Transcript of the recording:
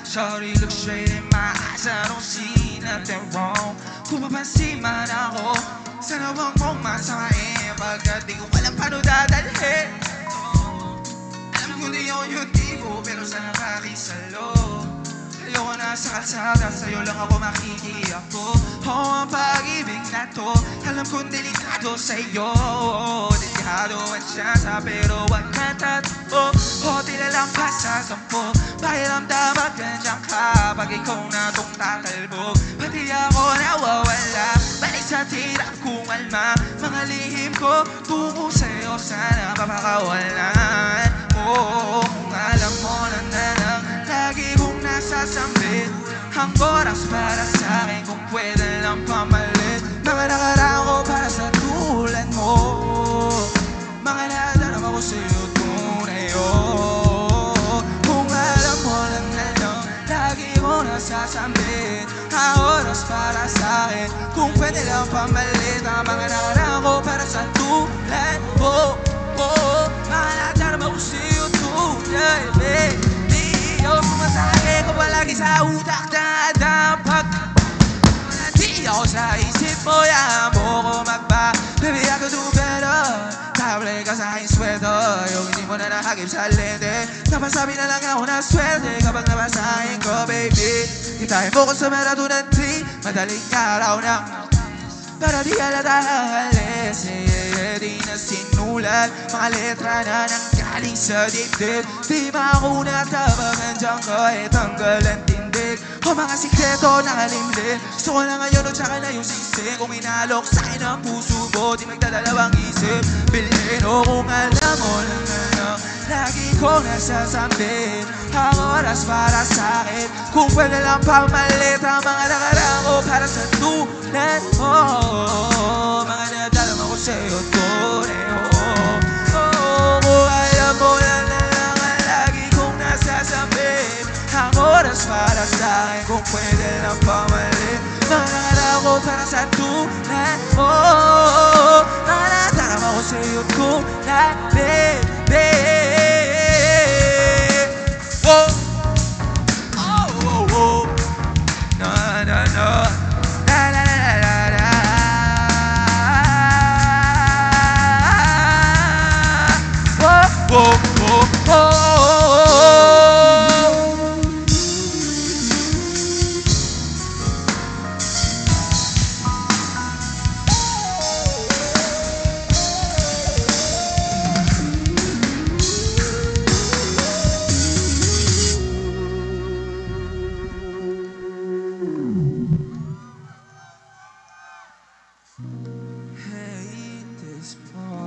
Shawty look straight in my eyes, I don't see nothing wrong. Kung mapansin man ako, sana wag mong masamain, pagkat di ko alam paano dadalhin. Alam ko di ako yung tipo, pero sana kakisalo. Ayoko na sa kalsada, sa'yo lang ako makikiyako. Ang pag-ibig na to, alam kong delikado sa'yo. Delikado at siyansa, pero wag ka tato. O tila lang pa sa 10, pakiramdam at ganyan ka pag ikaw na tong tatalbog. Pati ako nawawala, balik sa tira kung alma. Mga lihim ko, tungo sa'yo, sana mapakawalan. Kung alam mo na lang, lagi kong nasasambit ang oras para sa'kin, kung pwede lang pamalit. Mga nakaraan ko para sa tulad mo, mga nadarama ko sa'yo tunay. Kung alam mo lang na lang, lagi ko nasasambit ang oras para sa'kin, kung pwede lang pamalit. Ang mga nakaraan ko para sa tulad mo, mga nadarama ko sa'yo tunay. Di ako sumasakit ko palagi sa utak na dapat. Di ako sa isip mo, yahan mo ko magba. Baby, I could do better. Table ka sa aking sweater, yung hindi mo na nakagip sa lente. Napasabi na lang ako na swerte kapag napasahin ko, baby. Di tayo focus sa maratunan, madaling araw na para di halata ang alis. Di na sinulat mga letra na nanggaling sa dibdib. Di makunat habang andyan kahit tanggal ang tindig. O mga sikreto na kalimlim, gusto ko na ngayon o tsaka na yung sisig. Kung inalok sa'kin ang puso mo, di magdadalawang isip. Bilhin o kung alam mo lang na lang, lagi ko nasasambit ang oras para sa'kin, kung pwede lang pamalit. Ang mga nakaraan ko para sa tulad mo, mga nadarama ko sa'yo tunay. Kung alam mo lang na lang, lagi kong nasasambit ang oras para sa'kin, kung pwede lang pamalit. Mga nakaraan ko para sa tulad mo, mga nadarama ko sa'yo tunay, baby. Hate this part.